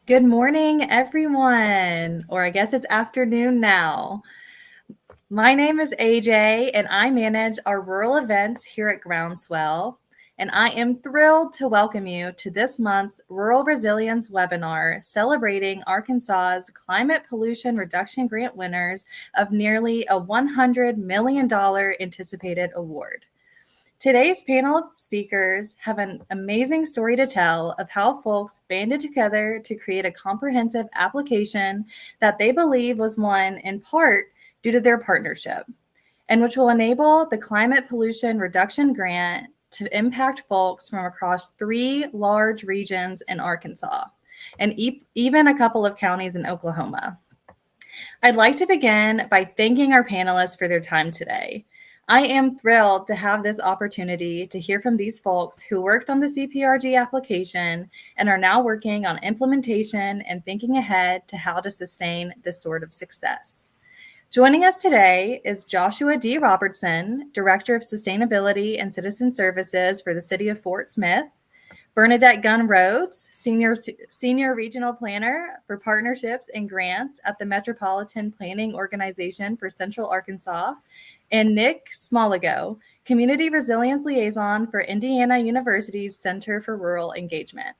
Good morning, everyone, or I guess it's afternoon now. My name is AJ, and I manage our rural events here at Groundswell, and I am thrilled to welcome you to this month's Rural Resilience webinar celebrating Arkansas's climate pollution reduction grant winners of nearly a $100 million anticipated award. Today's panel of speakers have an amazing story to tell of how folks banded together to create a comprehensive application that they believe was won in part due to their partnership, and which will enable the Climate Pollution Reduction Grant to impact folks from across 3 large regions in Arkansas, and even a couple of counties in Oklahoma. I'd like to begin by thanking our panelists for their time today. I am thrilled to have this opportunity to hear from these folks who worked on the CPRG application and are now working on implementation and thinking ahead to how to sustain this sort of success. Joining us today is Joshua D. Robertson, Director of Sustainability and Citizen Services for the City of Fort Smith, Bernadette Gunn Rhodes, Senior Regional Planner for Partnerships and Grants at the Metropolitan Planning Organization for Central Arkansas, and Nick Smaligo, Community Resilience Liaison for Indiana University's Center for Rural Engagement.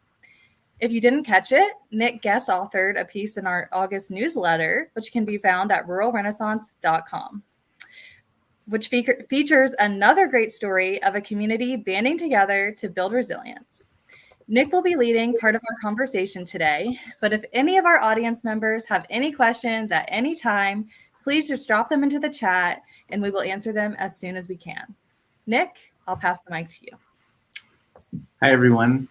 If you didn't catch it, Nick guest authored a piece in our August newsletter, which can be found at ruralrenaissance.com, which features another great story of a community banding together to build resilience. Nick will be leading part of our conversation today, but if any of our audience members have any questions at any time, please just drop them into the chat and we will answer them as soon as we can. Nick, I'll pass the mic to you. Hi, everyone.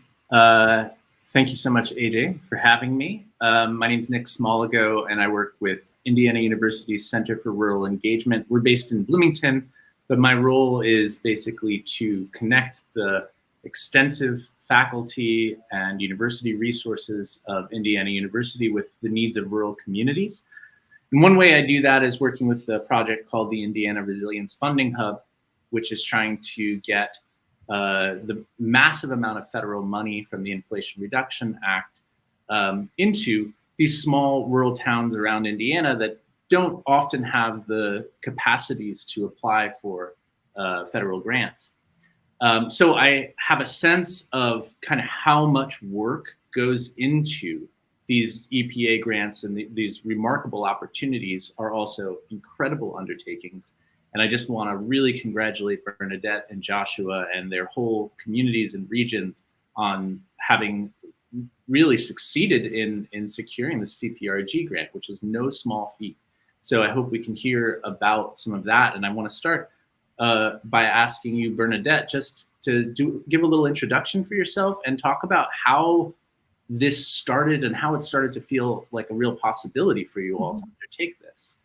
Thank you so much, AJ, for having me. My name is Nick Smaligo, and I work with Indiana University's Center for Rural Engagement. We're based in Bloomington, but my role is basically to connect the extensive faculty and university resources of Indiana University with the needs of rural communities. And one way I do that is working with a project called the Indiana Resilience Funding Hub, which is trying to get the massive amount of federal money from the Inflation Reduction Act into these small rural towns around Indiana that don't often have the capacities to apply for federal grants. So I have a sense of kind of how much work goes into these EPA grants, and these remarkable opportunities are also incredible undertakings. And I just want to really congratulate Bernadette and Joshua and their whole communities and regions on having really succeeded in securing the CPRG grant, which is no small feat. So I hope we can hear about some of that. And I want to start by asking you, Bernadette, just to give a little introduction for yourself and talk about how this started and how it started to feel like a real possibility for you all to undertake this.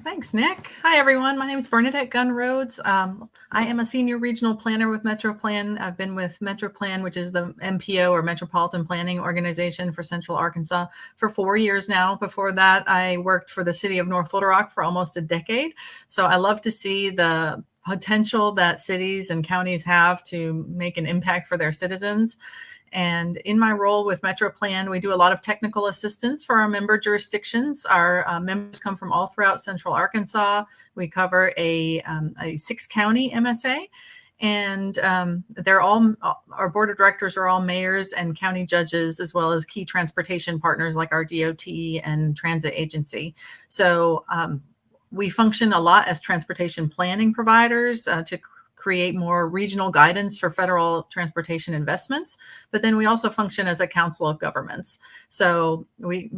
Thanks, Nick. Hi, everyone. My name is Bernadette Gunn Rhodes. I am a senior regional planner with MetroPlan. I've been with MetroPlan, which is the MPO or Metropolitan Planning Organization for Central Arkansas, for 4 years now. Before that, I worked for the city of North Little Rock for almost a decade. So I love to see the potential that cities and counties have to make an impact for their citizens. And in my role with MetroPlan, we do a lot of technical assistance for our member jurisdictions. Our members come from all throughout Central Arkansas. We cover a 6-county MSA, and they're all, our board of directors are all mayors and county judges, as well as key transportation partners like our DOT and transit agency. So we function a lot as transportation planning providers to create more regional guidance for federal transportation investments. But then we also function as a council of governments. So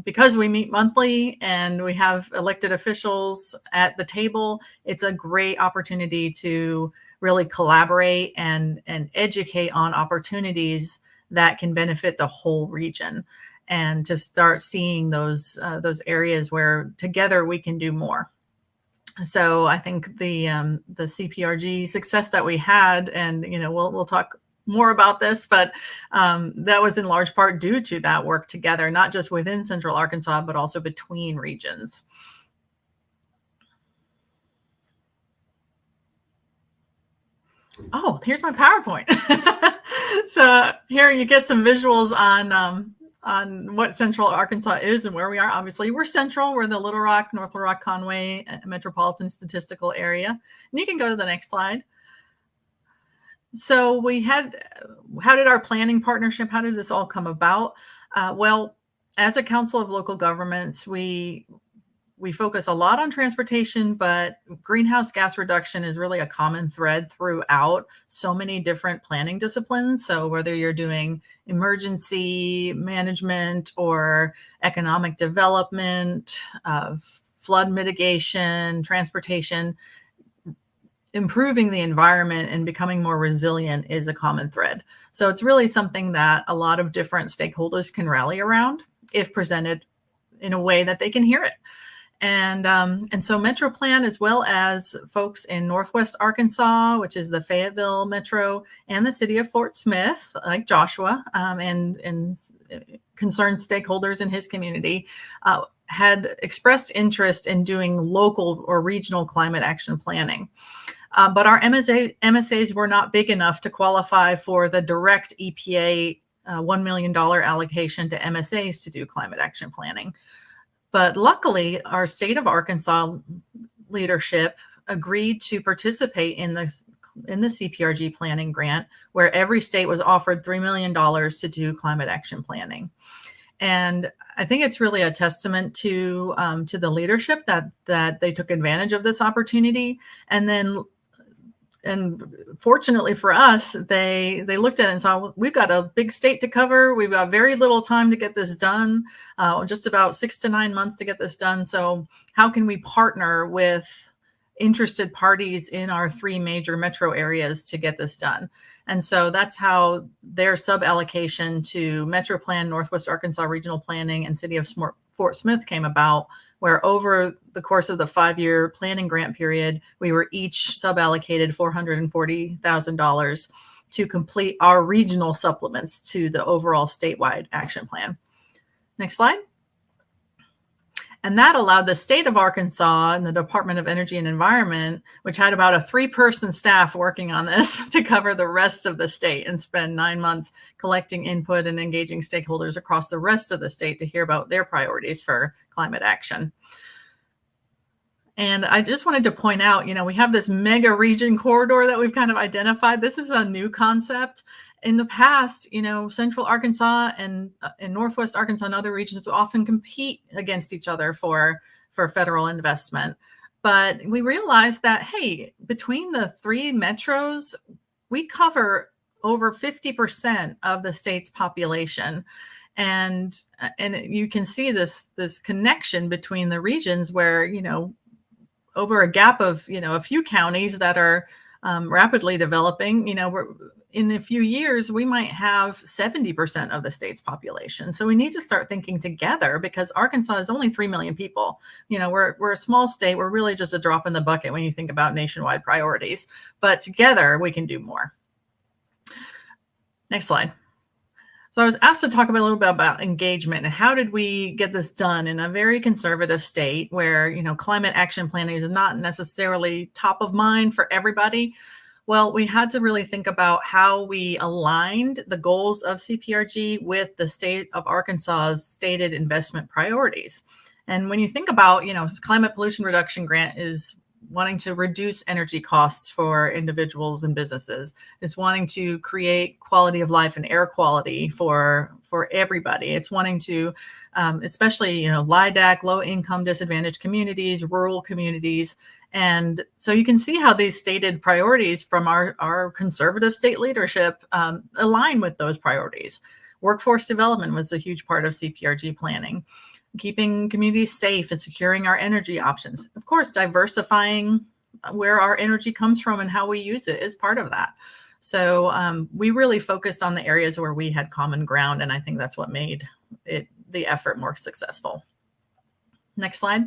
because we meet monthly and we have elected officials at the table, it's a great opportunity to really collaborate and educate on opportunities that can benefit the whole region, and to start seeing those areas where together we can do more. So I think the CPRG success that we had, and we'll talk more about this, but that was in large part due to that work together, not just within Central Arkansas, but also between regions. Oh, here's my PowerPoint. So here you get some visuals on what Central Arkansas is and where we are. Obviously, we're central. We're the Little Rock, North Little Rock, Conway metropolitan statistical area. And you can go to the next slide. So how did our planning partnership, how did this all come about? Well, as a council of local governments, we focus a lot on transportation, but greenhouse gas reduction is really a common thread throughout so many different planning disciplines. So whether you're doing emergency management or economic development, flood mitigation, transportation, improving the environment and becoming more resilient is a common thread. So it's really something that a lot of different stakeholders can rally around if presented in a way that they can hear it. And so MetroPlan, as well as folks in Northwest Arkansas, which is the Fayetteville Metro, and the city of Fort Smith, like Joshua, and concerned stakeholders in his community, had expressed interest in doing local or regional climate action planning. But our MSAs were not big enough to qualify for the direct EPA $1 million allocation to MSAs to do climate action planning. But luckily, our state of Arkansas leadership agreed to participate in the CPRG planning grant, where every state was offered $3 million to do climate action planning. And I think it's really a testament to the leadership that they took advantage of this opportunity. And fortunately for us, they looked at it and saw, we've got a big state to cover. We've got very little time to get this done, just about 6 to 9 months to get this done. So how can we partner with interested parties in our 3 major metro areas to get this done? And so that's how their sub-allocation to Metro Plan, Northwest Arkansas Regional Planning, and City of Fort Smith came about, where over the course of the 5-year planning grant period, we were each sub-allocated $440,000 to complete our regional supplements to the overall statewide action plan. Next slide. And that allowed the state of Arkansas and the Department of Energy and Environment, which had about a 3-person staff working on this, to cover the rest of the state and spend 9 months collecting input and engaging stakeholders across the rest of the state to hear about their priorities for climate action. And I just wanted to point out, we have this mega region corridor that we've kind of identified. This is a new concept. In the past, Central Arkansas and Northwest Arkansas and other regions often compete against each other for federal investment. But we realized that, hey, between the 3 metros, we cover over 50% of the state's population. And you can see this connection between the regions where, over a gap of, a few counties that are rapidly developing, in a few years, we might have 70% of the state's population. So we need to start thinking together, because Arkansas is only 3 million people. We're a small state. We're really just a drop in the bucket when you think about nationwide priorities. But together, we can do more. Next slide. So I was asked to talk a little bit about engagement and how did we get this done in a very conservative state where, climate action planning is not necessarily top of mind for everybody. Well, we had to really think about how we aligned the goals of CPRG with the state of Arkansas's stated investment priorities. And when you think about, climate pollution reduction grant is wanting to reduce energy costs for individuals and businesses. It's wanting to create quality of life and air quality for everybody. It's wanting to, especially, LIDAC, low income disadvantaged communities, rural communities. And so you can see how these stated priorities from our conservative state leadership align with those priorities. Workforce development was a huge part of CPRG planning. Keeping communities safe and securing our energy options. Of course, diversifying where our energy comes from and how we use it is part of that. So we really focused on the areas where we had common ground, and I think that's what made the effort more successful. Next slide.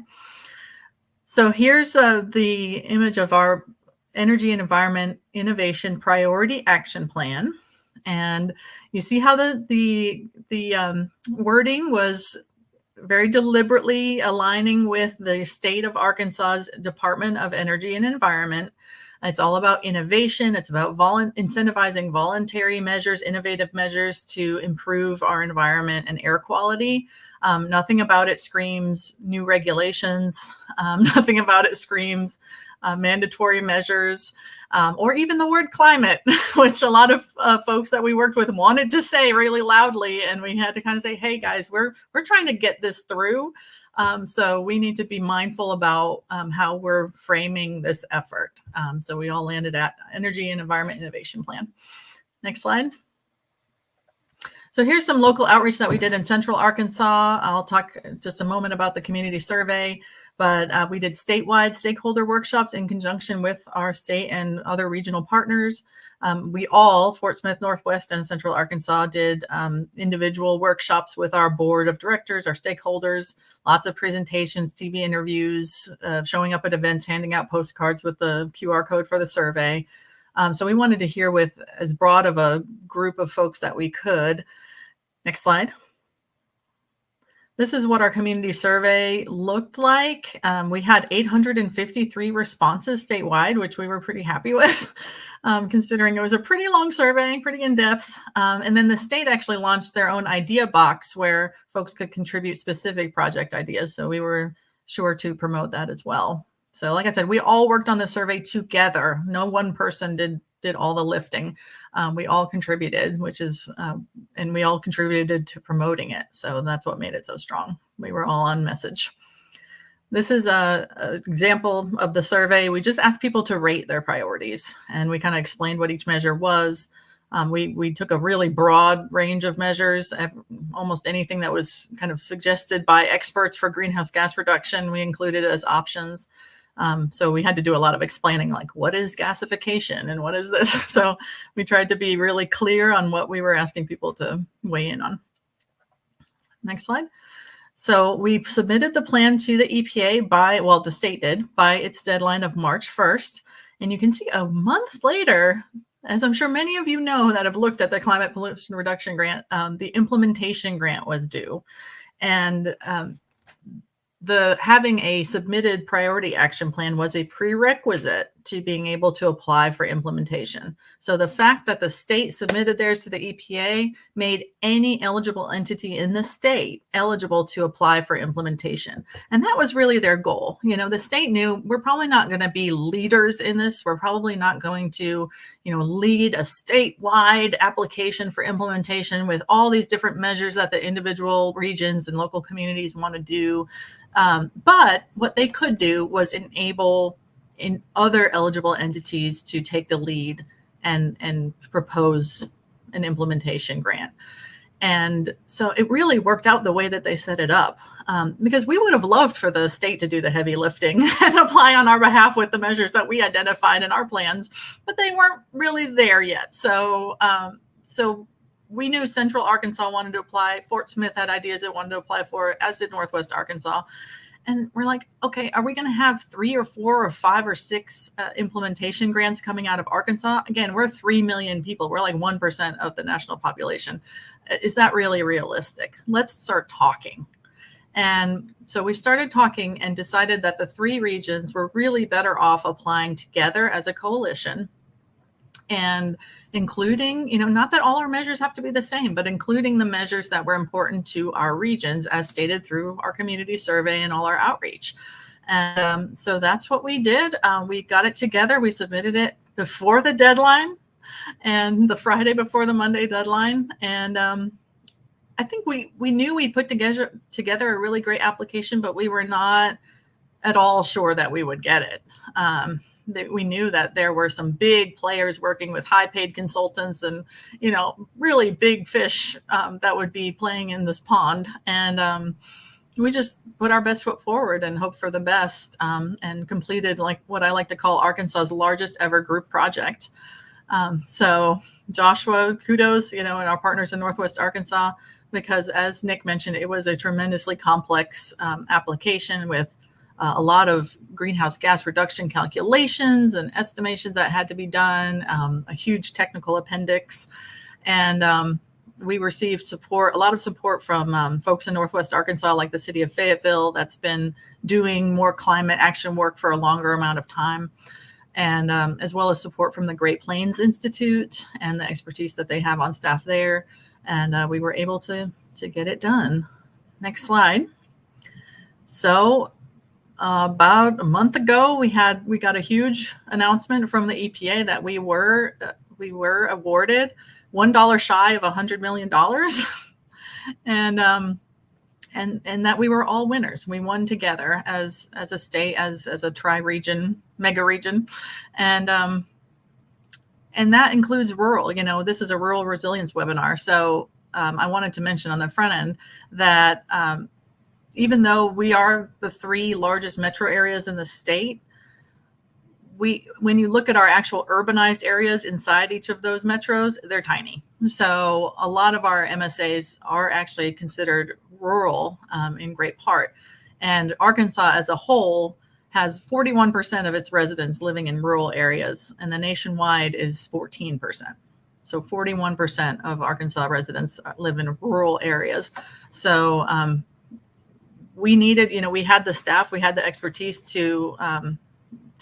So here's the image of our Energy and Environment Innovation Priority Action Plan. And you see how the wording was very deliberately aligning with the state of Arkansas's Department of Energy and Environment. It's all about innovation. It's about incentivizing voluntary measures, innovative measures to improve our environment and air quality. Nothing about it screams new regulations. Nothing about it screams mandatory measures, or even the word climate, which a lot of folks that we worked with wanted to say really loudly. And we had to kind of say, hey guys, we're trying to get this through. So we need to be mindful about how we're framing this effort. So we all landed at Energy and Environment Innovation Plan. Next slide. So here's some local outreach that we did in Central Arkansas. I'll talk just a moment about the community survey, but we did statewide stakeholder workshops in conjunction with our state and other regional partners. We all, Fort Smith, Northwest, and Central Arkansas, did individual workshops with our board of directors, our stakeholders, lots of presentations, TV interviews, showing up at events, handing out postcards with the QR code for the survey. So we wanted to hear with as broad of a group of folks that we could. Next slide. This is what our community survey looked like. We had 853 responses statewide, which we were pretty happy with, considering it was a pretty long survey, pretty in-depth. And then the state actually launched their own idea box where folks could contribute specific project ideas. So we were sure to promote that as well. So like I said, we all worked on the survey together. No one person did all the lifting. We all contributed, which is, and we all contributed to promoting it. So that's what made it so strong. We were all on message. This is a example of the survey. We just asked people to rate their priorities, and we kind of explained what each measure was. We took a really broad range of measures, almost anything that was kind of suggested by experts for greenhouse gas reduction, we included as options. So we had to do a lot of explaining, like, what is gasification and what is this? So we tried to be really clear on what we were asking people to weigh in on. Next slide. So we submitted the plan to the EPA the state did, by its deadline of March 1st. And you can see a month later, as I'm sure many of you know that have looked at the Climate Pollution Reduction Grant, the implementation grant was due. And having a submitted priority action plan was a prerequisite to being able to apply for implementation. So the fact that the state submitted theirs to the EPA made any eligible entity in the state eligible to apply for implementation. And that was really their goal. You know, the state knew we're probably not going to be leaders in this. We're probably not going to, lead a statewide application for implementation with all these different measures that the individual regions and local communities want to do. But what they could do was enable in other eligible entities to take the lead and propose an implementation grant. And so it really worked out the way that they set it up, because we would have loved for the state to do the heavy lifting and apply on our behalf with the measures that we identified in our plans, but they weren't really there yet. So we knew Central Arkansas wanted to apply. Fort Smith had ideas it wanted to apply for, as did Northwest Arkansas. And we're like, okay, are we going to have 3 or 4 or 5 or 6 implementation grants coming out of Arkansas? Again, we're 3 million people. We're like 1% of the national population. Is that really realistic? Let's start talking. And so we started talking and decided that the 3 regions were really better off applying together as a coalition, and including, not that all our measures have to be the same, but including the measures that were important to our regions as stated through our community survey and all our outreach. And so that's what we did. We got it together. We submitted it before the deadline and the Friday before the Monday deadline. And I think we knew we put together a really great application, but we were not at all sure that we would get it. We knew that there were some big players working with high paid consultants and, really big fish that would be playing in this pond. And we just put our best foot forward and hoped for the best, and completed like what I like to call Arkansas's largest ever group project. So Joshua, kudos, and our partners in Northwest Arkansas, because as Nick mentioned, it was a tremendously complex application with a lot of greenhouse gas reduction calculations and estimations that had to be done, a huge technical appendix. And we received a lot of support from folks in Northwest Arkansas, like the city of Fayetteville, that's been doing more climate action work for a longer amount of time. And as well as support from the Great Plains Institute and the expertise that they have on staff there. And we were able to get it done. Next slide. So about a month ago, we got a huge announcement from the EPA that we were awarded $1 shy of $100 million, and that we were all winners. We won together as a state, as a tri-region, mega region, and that includes rural. This is a rural resilience webinar, so I wanted to mention on the front end that even though we are the 3 largest metro areas in the state, when you look at our actual urbanized areas inside each of those metros, they're tiny. So a lot of our MSAs are actually considered rural in great part. And Arkansas as a whole has 41% of its residents living in rural areas, and the nationwide is 14%. So 41% of Arkansas residents live in rural areas. So we needed, we had the staff, we had the expertise to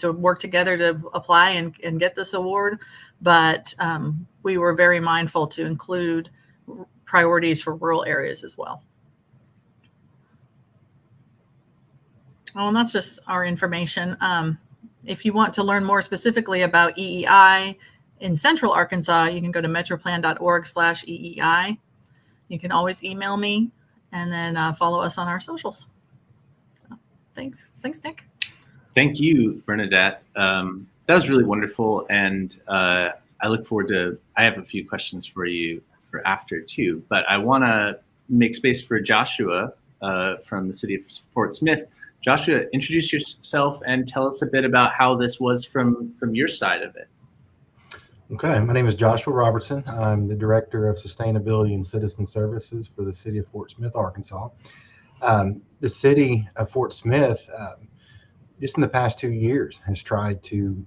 work together to apply and get this award, but we were very mindful to include priorities for rural areas as well. Oh, and that's just our information. If you want to learn more specifically about EEI in Central Arkansas, you can go to metroplan.org/EEI. You can always email me and then follow us on our socials. So, thanks, Nick. Thank you, Bernadette. That was really wonderful. And I look forward to, I have a few questions for you for after too, but I want to make space for Joshua from the city of Fort Smith. Joshua, introduce yourself and tell us a bit about how this was from your side of it. Okay, my name is Joshua Robertson. I'm the Director of Sustainability and Citizen Services for the city of Fort Smith, Arkansas. The city of Fort Smith, just in the past 2 years, has tried to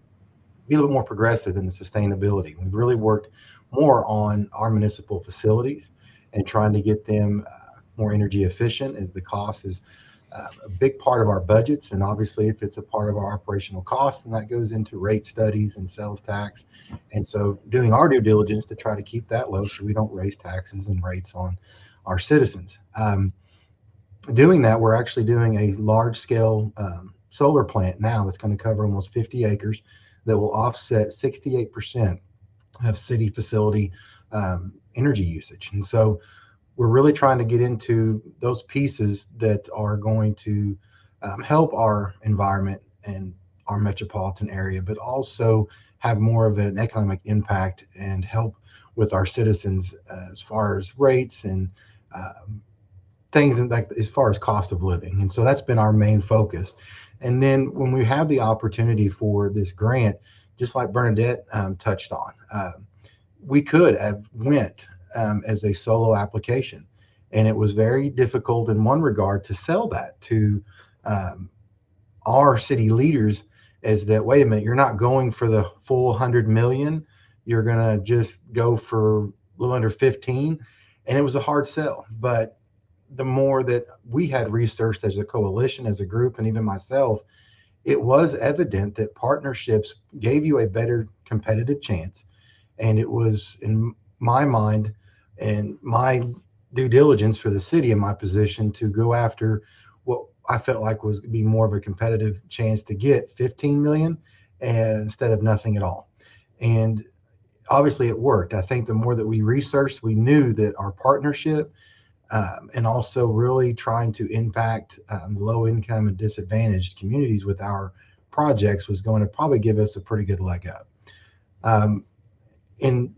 be a little more progressive in the sustainability. We've really worked more on our municipal facilities and trying to get them more energy efficient, as the cost is a big part of our budgets. And obviously, if it's a part of our operational costs, then that goes into rate studies and sales tax. And so doing our due diligence to try to keep that low so we don't raise taxes and rates on our citizens. Doing that, we're actually doing a large scale solar plant now that's going to cover almost 50 acres that will offset 68% of city facility energy usage. And so we're really trying to get into those pieces that are going to help our environment and our metropolitan area, but also have more of an economic impact and help with our citizens as far as rates and things like as far as cost of living. And so that's been our main focus. And then when we have the opportunity for this grant, just like Bernadette touched on, we could have went as a solo application. And it was very difficult in one regard to sell that to our city leaders, as that, wait a minute, you're not going for the full 100 million. You're going to just go for a little under 15. And it was a hard sell. But the more that we had researched as a coalition, as a group, and even myself, it was evident that partnerships gave you a better competitive chance. And it was, in my mind and my due diligence for the city in my position, to go after what I felt like was be more of a competitive chance to get 15 million and instead of nothing at all. And obviously it worked. I think the more that we researched, we knew that our partnership and also really trying to impact low income and disadvantaged communities with our projects was going to probably give us a pretty good leg up. And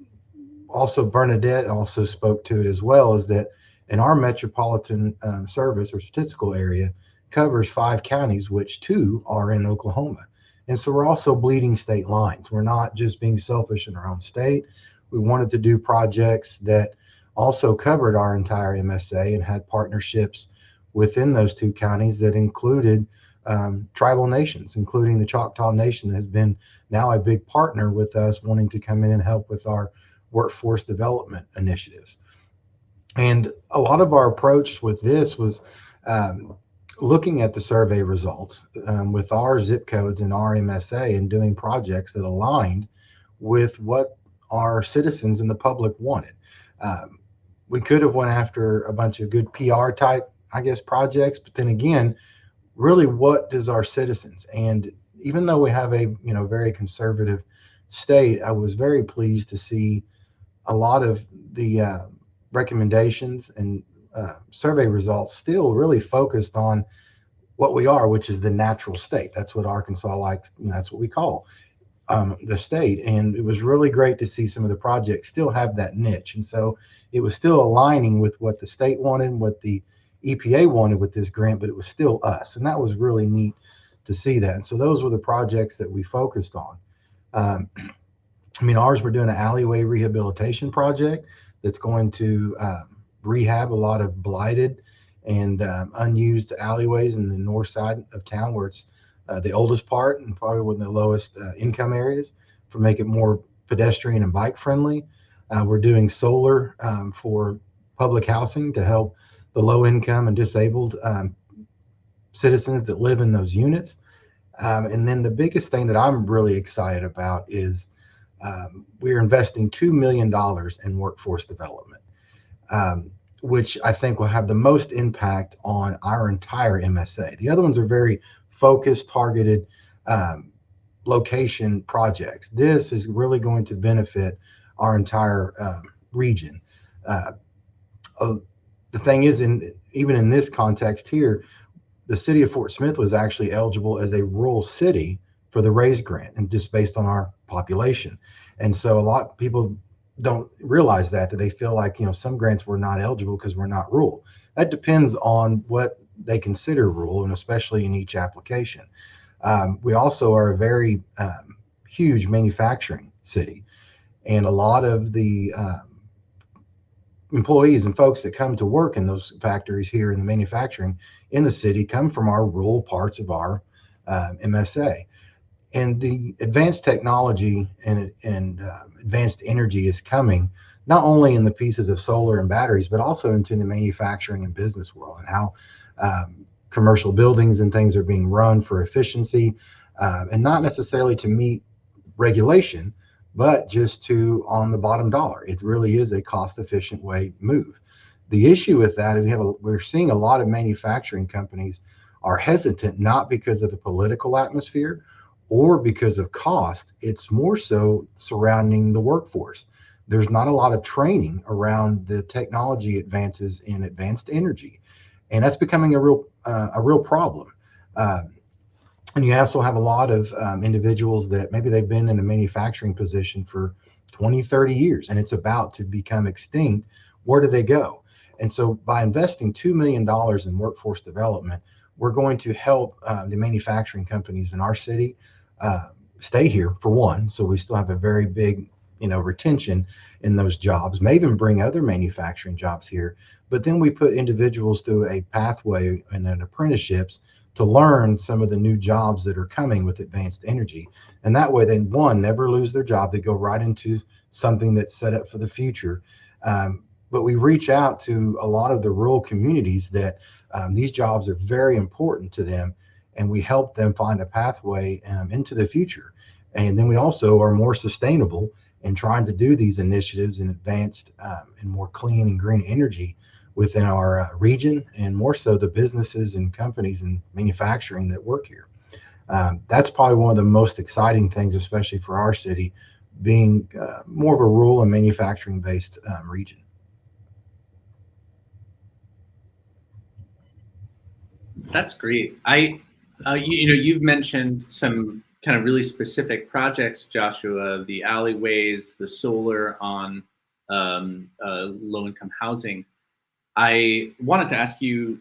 also Bernadette also spoke to it as well, is that in our metropolitan service or statistical area covers 5 counties, which 2 are in Oklahoma. And so we're also bleeding state lines. We're not just being selfish in our own state. We wanted to do projects that also covered our entire MSA and had partnerships within those 2 counties that included tribal nations, including the Choctaw Nation has been now a big partner with us, wanting to come in and help with our workforce development initiatives. And a lot of our approach with this was looking at the survey results with our zip codes and our MSA and doing projects that aligned with what our citizens and the public wanted. We could have went after a bunch of good PR type, I guess, projects, but then again, really, what does our citizens? And even though we have a very conservative state, I was very pleased to see a lot of the recommendations and survey results still really focused on what we are, which is the natural state. That's what Arkansas likes. That's what we call the state. And it was really great to see some of the projects still have that niche. And so it was still aligning with what the state wanted, what the EPA wanted with this grant, but it was still us. And that was really neat to see that. And so those were the projects that we focused on. Ours, we're doing an alleyway rehabilitation project that's going to rehab a lot of blighted and unused alleyways in the north side of town, where it's the oldest part and probably one of the lowest income areas, for make it more pedestrian and bike friendly. We're doing solar for public housing to help the low income and disabled citizens that live in those units. And then the biggest thing that I'm really excited about is we're investing $2 million in workforce development, which I think will have the most impact on our entire MSA. The other ones are very focused, targeted location projects. This is really going to benefit our entire region. The thing is, even in this context here, the city of Fort Smith was actually eligible as a rural city for the RAISE grant, and just based on our population. And so a lot of people don't realize that they feel like, some grants were not eligible because we're not rural. That depends on what they consider rural, and especially in each application. We also are a very huge manufacturing city, and a lot of the employees and folks that come to work in those factories here in the manufacturing in the city come from our rural parts of our MSA. And the advanced technology and advanced energy is coming not only in the pieces of solar and batteries, but also into the manufacturing and business world, and how commercial buildings and things are being run for efficiency, and not necessarily to meet regulation, but just to on the bottom dollar. It really is a cost-efficient way to move. The issue with that is we're seeing a lot of manufacturing companies are hesitant, not because of the political atmosphere or because of cost. It's more so surrounding the workforce. There's not a lot of training around the technology advances in advanced energy, and that's becoming a real problem. And you also have a lot of individuals that maybe they've been in a manufacturing position for 20, 30 years, and it's about to become extinct. Where do they go? And so by investing $2 million in workforce development, we're going to help the manufacturing companies in our city stay here, for one. So we still have a very big, retention in those jobs, may even bring other manufacturing jobs here. But then we put individuals through a pathway and an apprenticeships to learn some of the new jobs that are coming with advanced energy. And that way they, one, never lose their job. They go right into something that's set up for the future. But we reach out to a lot of the rural communities that these jobs are very important to them, and we help them find a pathway into the future. And then we also are more sustainable in trying to do these initiatives in advanced and more clean and green energy within our region, and more so the businesses and companies and manufacturing that work here. That's probably one of the most exciting things, especially for our city, being more of a rural and manufacturing based region. That's great. You've mentioned some kind of really specific projects, Joshua, the alleyways, the solar on low-income housing. I wanted to ask you,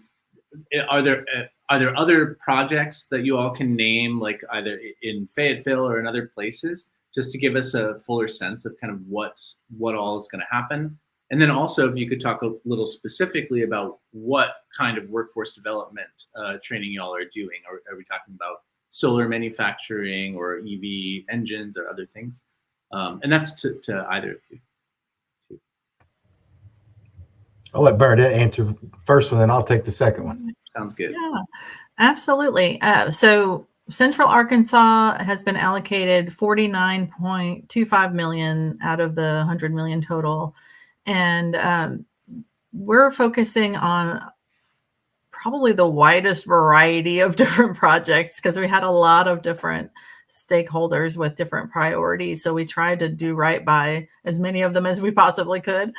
are there other projects that you all can name, like either in Fayetteville or in other places, just to give us a fuller sense of kind of what all is going to happen? And then also, if you could talk a little specifically about what kind of workforce development training y'all are doing. Are we talking about solar manufacturing or EV engines or other things? And that's to either of you. I'll let Bernadette answer first one, then I'll take the second one. Sounds good. Yeah, absolutely. So Central Arkansas has been allocated $49.25 million out of the $100 million total. And we're focusing on probably the widest variety of different projects, because we had a lot of different stakeholders with different priorities. So we tried to do right by as many of them as we possibly could.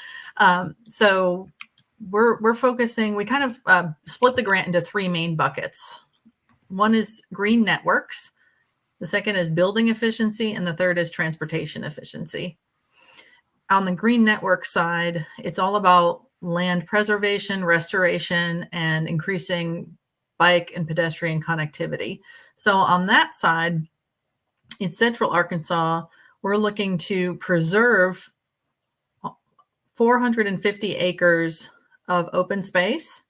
So we're focusing, we kind of split the grant into three main buckets. One is green networks. The second is building efficiency. And the third is transportation efficiency. On the green network side, it's all about land preservation, restoration, and increasing bike and pedestrian connectivity. So on that side, in Central Arkansas, we're looking to preserve 450 acres of open space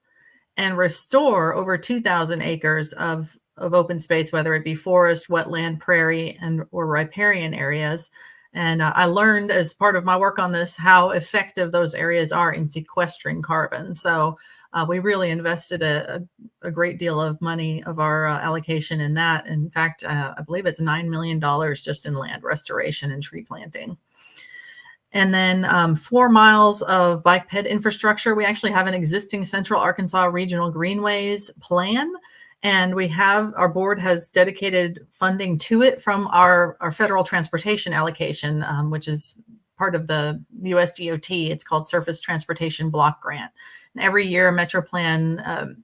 and restore over 2,000 acres of open space, whether it be forest, wetland, prairie, or riparian areas, And I learned as part of my work on this how effective those areas are in sequestering carbon. So we really invested a great deal of money of our allocation in that. In fact, I believe it's $9 million just in land restoration and tree planting. And then 4 miles of bike ped infrastructure. We actually have an existing Central Arkansas Regional Greenways plan, and our board has dedicated funding to it from our federal transportation allocation, which is part of the US DOT. It's called Surface Transportation Block Grant. And every year, MetroPlan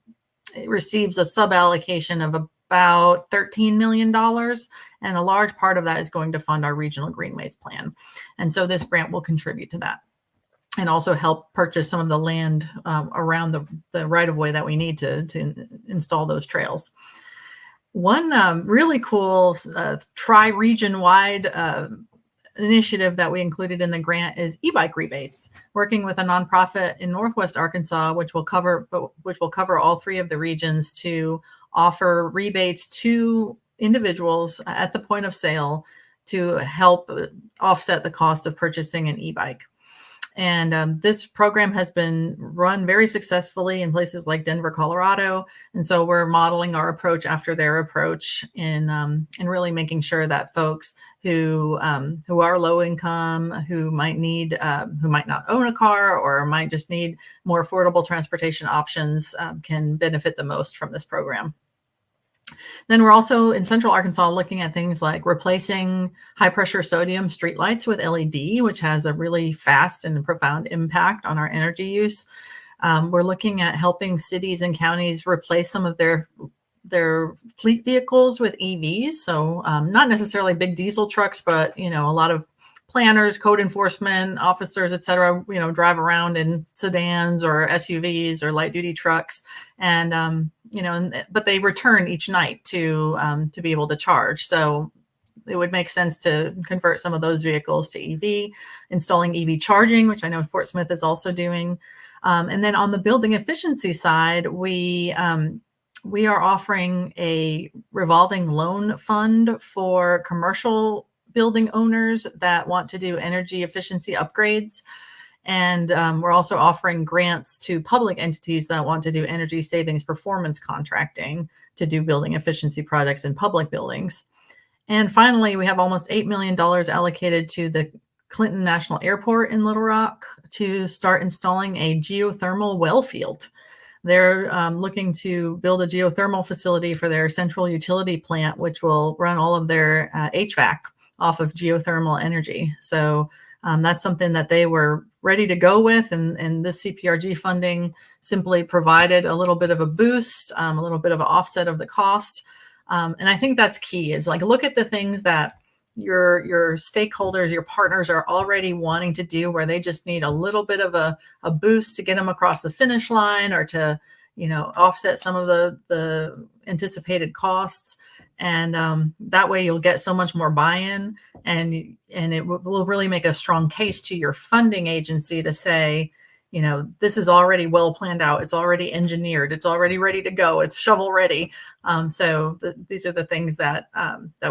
receives a sub-allocation of about $13 million, and a large part of that is going to fund our Regional Greenways plan. And so this grant will contribute to that and also help purchase some of the land around the right-of-way that we need to install those trails. One really cool tri-region-wide initiative that we included in the grant is e-bike rebates, working with a nonprofit in Northwest Arkansas, which will cover all 3 of the regions, to offer rebates to individuals at the point of sale to help offset the cost of purchasing an e-bike. And this program has been run very successfully in places like Denver, Colorado. And so we're modeling our approach after their approach in really making sure that folks who are low income, who might not own a car or might just need more affordable transportation options can benefit the most from this program. Then we're also in Central Arkansas looking at things like replacing high pressure sodium streetlights with LED, which has a really fast and profound impact on our energy use. We're looking at helping cities and counties replace some of their fleet vehicles with EVs. So not necessarily big diesel trucks, but a lot of planners, code enforcement officers, et cetera, drive around in sedans or SUVs or light duty trucks. And, but they return each night to be able to charge. So it would make sense to convert some of those vehicles to EV, installing EV charging, which I know Fort Smith is also doing. And then on the building efficiency side, we are offering a revolving loan fund for commercial building owners that want to do energy efficiency upgrades. And we're also offering grants to public entities that want to do energy savings performance contracting to do building efficiency projects in public buildings. And finally, we have almost $8 million allocated to the Clinton National Airport in Little Rock to start installing a geothermal well field. They're looking to build a geothermal facility for their central utility plant, which will run all of their HVAC off of geothermal energy. So that's something that they were ready to go with. And this CPRG funding simply provided a little bit of a boost, a little bit of an offset of the cost. And I think that's key, is like, look at the things that your stakeholders, your partners are already wanting to do, where they just need a little bit of a boost to get them across the finish line, or to, offset some of the anticipated costs. And that way you'll get so much more buy-in, and it will really make a strong case to your funding agency to say, this is already well planned out. It's already engineered. It's already ready to go. It's shovel ready. So these are the things that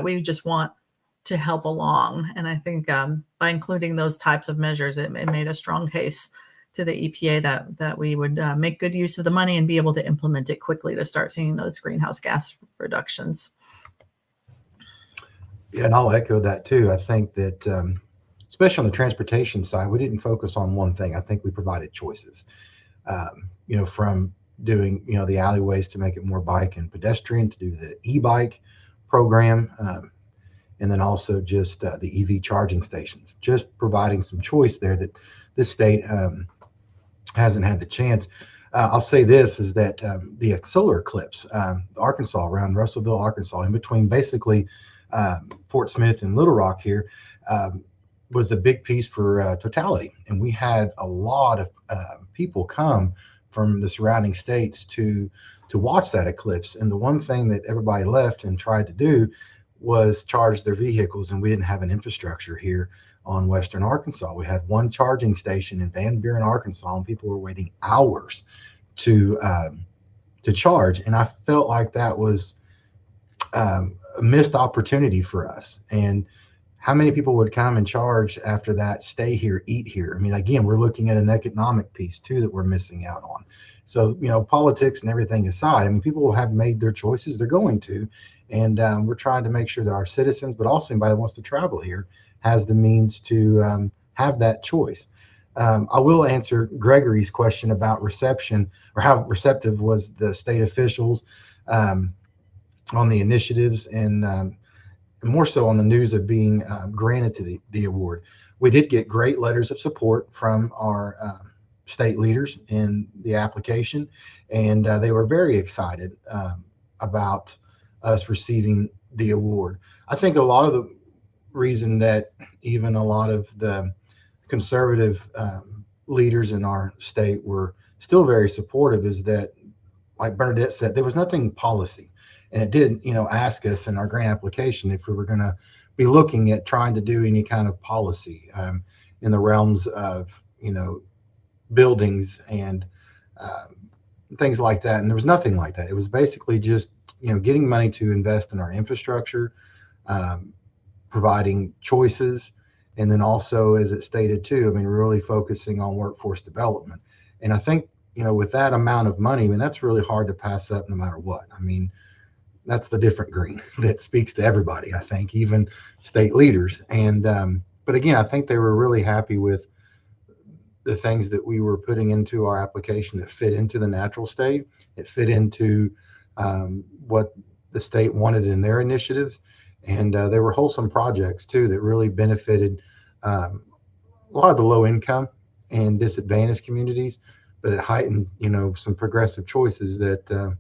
we just want to help along. And I think by including those types of measures, it made a strong case to the EPA that we would make good use of the money and be able to implement it quickly to start seeing those greenhouse gas reductions. Yeah, and I'll echo that too. I think that, especially on the transportation side, we didn't focus on one thing. I think we provided choices, from doing, the alleyways to make it more bike and pedestrian, to do the e-bike program, and then also just the EV charging stations, just providing some choice there that this state hasn't had the chance. I'll say this is that the solar eclipse, Arkansas, around Russellville, Arkansas, in between basically Fort Smith and Little Rock here, was a big piece for totality. And we had a lot of people come from the surrounding states to watch that eclipse. And the one thing that everybody left and tried to do was charge their vehicles. And we didn't have an infrastructure here on Western Arkansas. We had one charging station in Van Buren, Arkansas, and people were waiting hours to charge. And I felt like that was a missed opportunity for us. And how many people would come and charge after that, stay here, eat here? I mean, again, we're looking at an economic piece too that we're missing out on. So, politics and everything aside, I mean, people have made their choices, they're going to, and we're trying to make sure that our citizens, but also anybody that wants to travel here, has the means to have that choice. I will answer Gregory's question about reception, or how receptive was the state officials on the initiatives, and more so on the news of being granted to the award. We did get great letters of support from our state leaders in the application, and they were very excited about us receiving the award. I think a lot of the reason that even a lot of the conservative leaders in our state were still very supportive is that, like Bernadette said, there was nothing policy. And it did, ask us in our grant application if we were going to be looking at trying to do any kind of policy in the realms of, buildings and things like that. And there was nothing like that. It was basically just, getting money to invest in our infrastructure, providing choices, and then also, as it stated too, I mean, really focusing on workforce development. And I think, with that amount of money, I mean, that's really hard to pass up no matter what. I mean, that's the different green that speaks to everybody, I think, even state leaders. And but again, I think they were really happy with the things that we were putting into our application that fit into the natural state. It fit into what the state wanted in their initiatives. And there were wholesome projects too that really benefited a lot of the low income and disadvantaged communities, but it heightened, some progressive choices that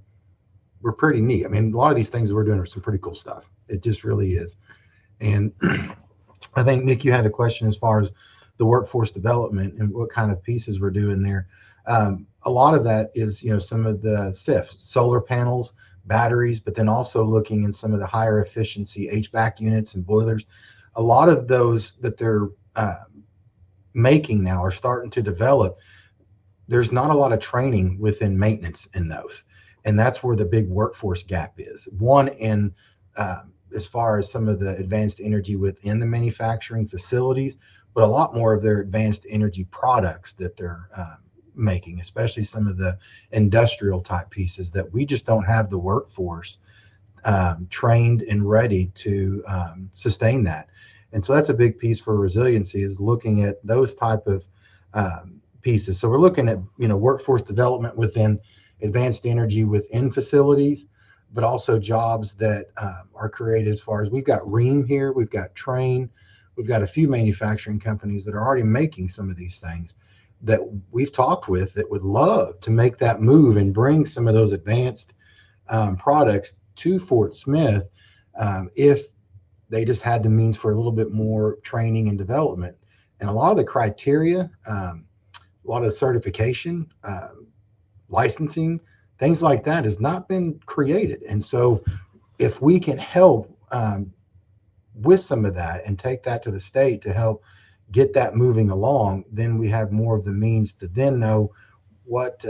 were pretty neat. I mean, a lot of these things that we're doing are some pretty cool stuff. It just really is. And I think, Nick, you had a question as far as the workforce development and what kind of pieces we're doing there. A lot of that is, some of the SIF, solar panels, batteries, but then also looking in some of the higher efficiency HVAC units and boilers. A lot of those that they're making now are starting to develop. There's not a lot of training within maintenance in those. And that's where the big workforce gap is. One, in as far as some of the advanced energy within the manufacturing facilities, but a lot more of their advanced energy products that they're making, especially some of the industrial type pieces that we just don't have the workforce trained and ready to sustain that. And so that's a big piece for resiliency, is looking at those type of pieces. So we're looking at, workforce development within advanced energy within facilities, but also jobs that are created as far as, we've got Ream here, we've got Train, we've got a few manufacturing companies that are already making some of these things that we've talked with that would love to make that move and bring some of those advanced products to Fort Smith if they just had the means for a little bit more training and development. And a lot of the criteria, a lot of the certification, licensing, things like that has not been created. And so if we can help with some of that and take that to the state to help get that moving along, then we have more of the means to then know what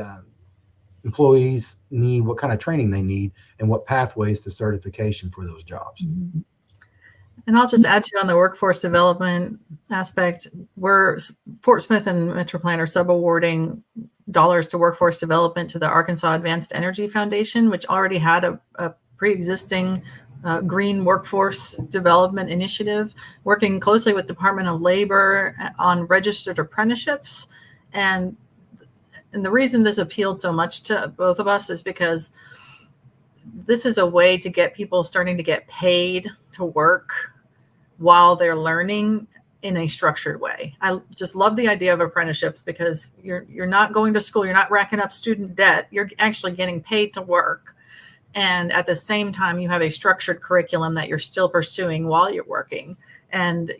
employees need, what kind of training they need, and what pathways to certification for those jobs. Mm-hmm. And I'll just add to you on the workforce development aspect, where Fort Smith and Metroplan are subawarding dollars to workforce development to the Arkansas Advanced Energy Foundation, which already had a pre-existing green workforce development initiative, working closely with Department of Labor on registered apprenticeships. And the reason this appealed so much to both of us is because this is a way to get people starting to get paid to work while they're learning in a structured way. I just love the idea of apprenticeships, because you're not going to school, you're not racking up student debt, you're actually getting paid to work. And at the same time, you have a structured curriculum that you're still pursuing while you're working. And,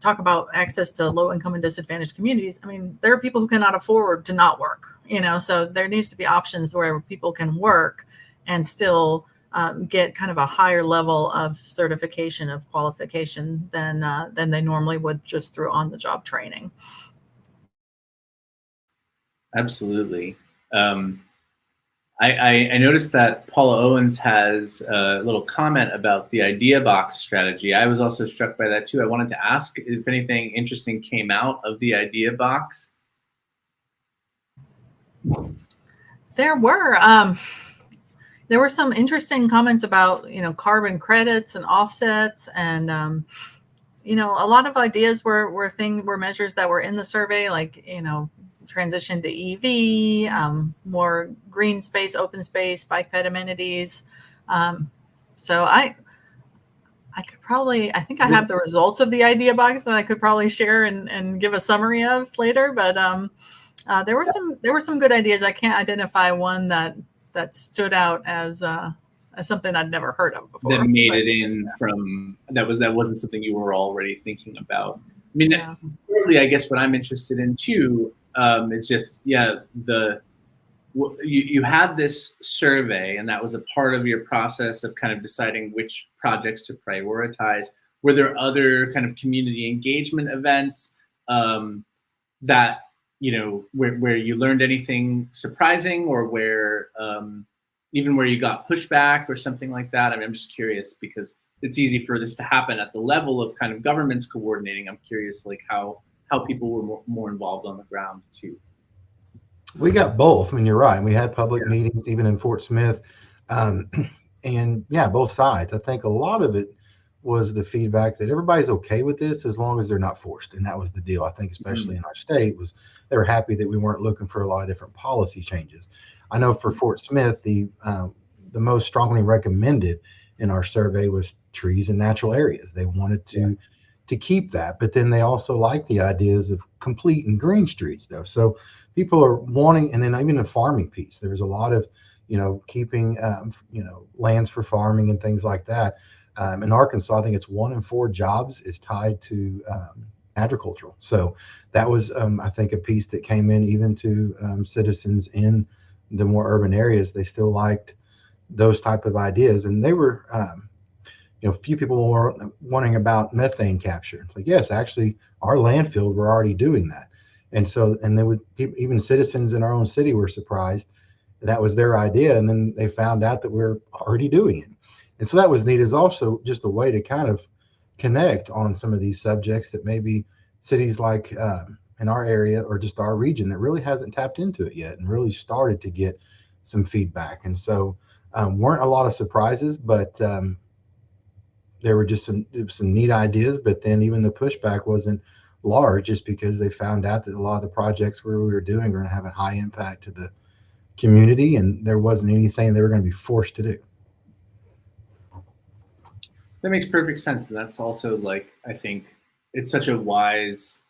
talk about access to low income and disadvantaged communities. I mean, there are people who cannot afford to not work, so there needs to be options where people can work and still get kind of a higher level of certification, of qualification than they normally would just through on-the-job training. Absolutely. I noticed that Paula Owens has a little comment about the idea box strategy. I was also struck by that too. I wanted to ask if anything interesting came out of the idea box. There were some interesting comments about, carbon credits and offsets, and a lot of ideas were measures that were in the survey, like transition to EV, more green space, open space, bike ped amenities. So I think I have the results of the idea box that I could probably share and give a summary of later. But there were some good ideas. I can't identify one that stood out as something I'd never heard of before. That made it in from that wasn't something you were already thinking about. I mean, really, I guess what I'm interested in too is just you had this survey, and that was a part of your process of kind of deciding which projects to prioritize. Were there other kind of community engagement events that where you learned anything surprising, or where even where you got pushback or something like that? I mean, I'm just curious, because it's easy for this to happen at the level of kind of governments coordinating. I'm curious, like how people were more involved on the ground too. We got both. I mean, you're right. We had public meetings even in Fort Smith, and both sides. I think a lot of it was the feedback that everybody's okay with this as long as they're not forced, and that was the deal. I think, especially in our state, was they were happy that we weren't looking for a lot of different policy changes. I know for Fort Smith, the most strongly recommended in our survey was trees and natural areas. They wanted to keep that, but then they also like the ideas of complete and green streets, though. So people are wanting, and then even the farming piece. There was a lot of, keeping, lands for farming and things like that. In Arkansas, I think it's 1 in 4 jobs is tied to agricultural. So that was, I think, a piece that came in even to citizens in the more urban areas. They still liked those type of ideas, and they were, few people were wondering about methane capture. It's like, yes, actually, our landfills were already doing that. And so, and there was even citizens in our own city were surprised that was their idea. And then they found out that we're already doing it. And so that was neat. It's also just a way to kind of connect on some of these subjects that maybe cities like in our area or just our region that really hasn't tapped into it yet and really started to get some feedback. And so weren't a lot of surprises, but there were just some neat ideas. But then even the pushback wasn't large, just because they found out that a lot of the projects we were doing were going to have a high impact to the community, and there wasn't anything they were going to be forced to do. That makes perfect sense. And that's also, like, I think it's such a wise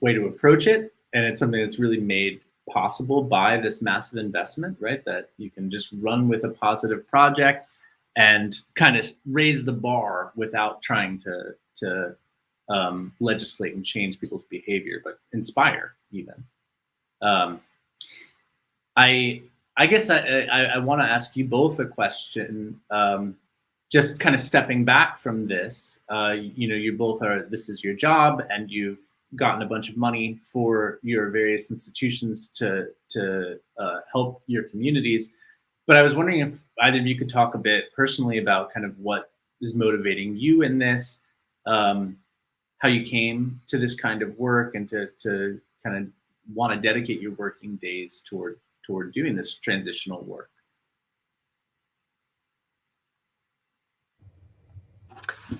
way to approach it. And it's something that's really made possible by this massive investment, right? That you can just run with a positive project and kind of raise the bar without trying to legislate and change people's behavior, but inspire even. I guess I want to ask you both a question. Just kind of stepping back from this, you both this is your job, and you've gotten a bunch of money for your various institutions to help your communities. But I was wondering if either of you could talk a bit personally about kind of what is motivating you in this, how you came to this kind of work, and to kind of want to dedicate your working days toward doing this transitional work.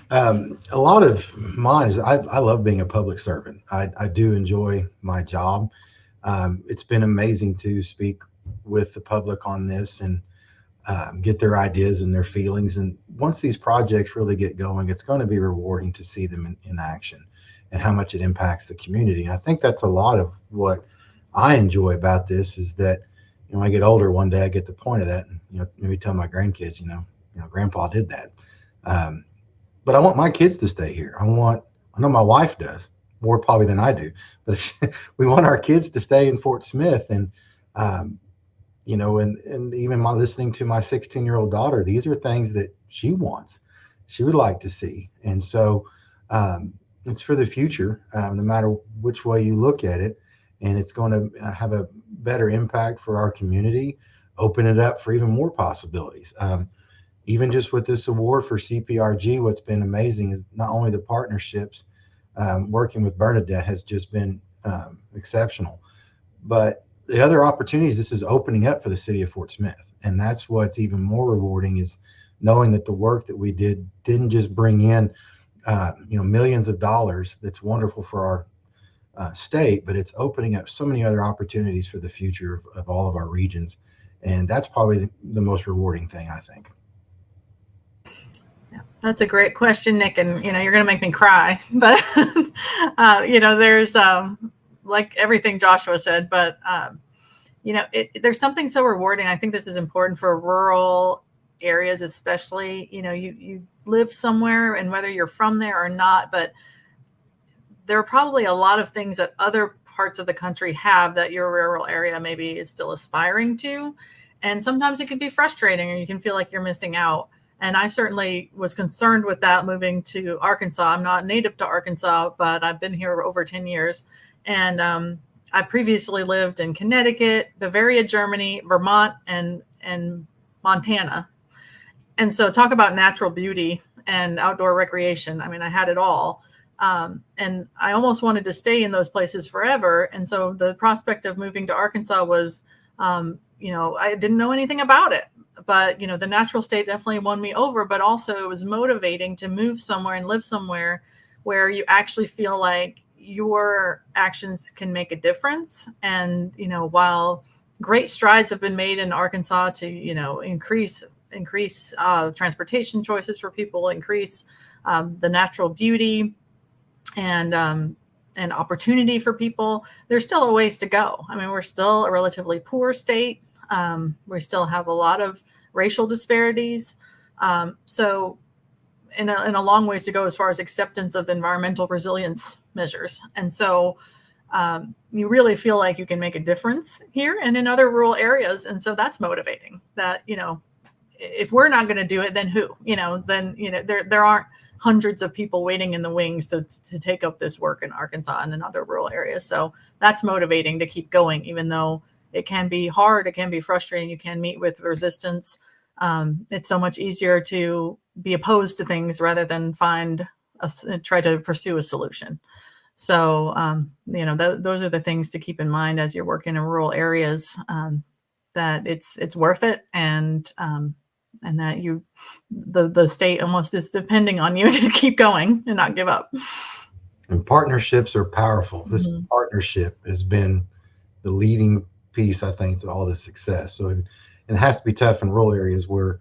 A lot of mine is I love being a public servant. I do enjoy my job. It's been amazing to speak with the public on this and get their ideas and their feelings. And once these projects really get going, it's going to be rewarding to see them in action and how much it impacts the community. And I think that's a lot of what I enjoy about this, is that when I get older, one day I get the point of that, and maybe tell my grandkids, Grandpa did that. But I want my kids to stay here. I know my wife does more probably than I do, but we want our kids to stay in Fort Smith. And, and even listening to my 16-year-old daughter, these are things that she wants, she would like to see. And so it's for the future, no matter which way you look at it, and it's going to have a better impact for our community. open it up for even more possibilities. Even just with this award for CPRG, what's been amazing is not only the partnerships, working with Bernadette has just been exceptional, but the other opportunities this is opening up for the city of Fort Smith. And that's what's even more rewarding, is knowing that the work that we did didn't just bring in millions of dollars. That's wonderful for our state, but it's opening up so many other opportunities for the future of all of our regions. And that's probably the most rewarding thing, I think. Yeah, that's a great question, Nick. And, you're going to make me cry, but, there's like everything Joshua said, but, there's something so rewarding. I think this is important for rural areas, especially, you live somewhere, and whether you're from there or not, but there are probably a lot of things that other parts of the country have that your rural area maybe is still aspiring to. And sometimes it can be frustrating, or you can feel like you're missing out. And I certainly was concerned with that moving to Arkansas. I'm not native to Arkansas, but I've been here over 10 years. And I previously lived in Connecticut, Bavaria, Germany, Vermont, and Montana. And so talk about natural beauty and outdoor recreation. I mean, I had it all. And I almost wanted to stay in those places forever. And so the prospect of moving to Arkansas was, I didn't know anything about it. But, the natural state definitely won me over. But also it was motivating to move somewhere and live somewhere where you actually feel like your actions can make a difference. And, while great strides have been made in Arkansas to, increase transportation choices for people, increase the natural beauty and opportunity for people, there's still a ways to go. I mean, we're still a relatively poor state. We still have a lot of racial disparities. So in a long ways to go as far as acceptance of environmental resilience measures. And so you really feel like you can make a difference here and in other rural areas. And so that's motivating that, if we're not going to do it, then who, there aren't hundreds of people waiting in the wings to take up this work in Arkansas and in other rural areas. So that's motivating to keep going, even though it can be hard, it can be frustrating, you can meet with resistance. It's so much easier to be opposed to things rather than try to pursue a solution. So, those are the things to keep in mind as you're working in rural areas, that it's worth it. And that the state almost is depending on you to keep going and not give up. And partnerships are powerful. This partnership has been the leading piece, I think, to all this success. So it has to be tough in rural areas where,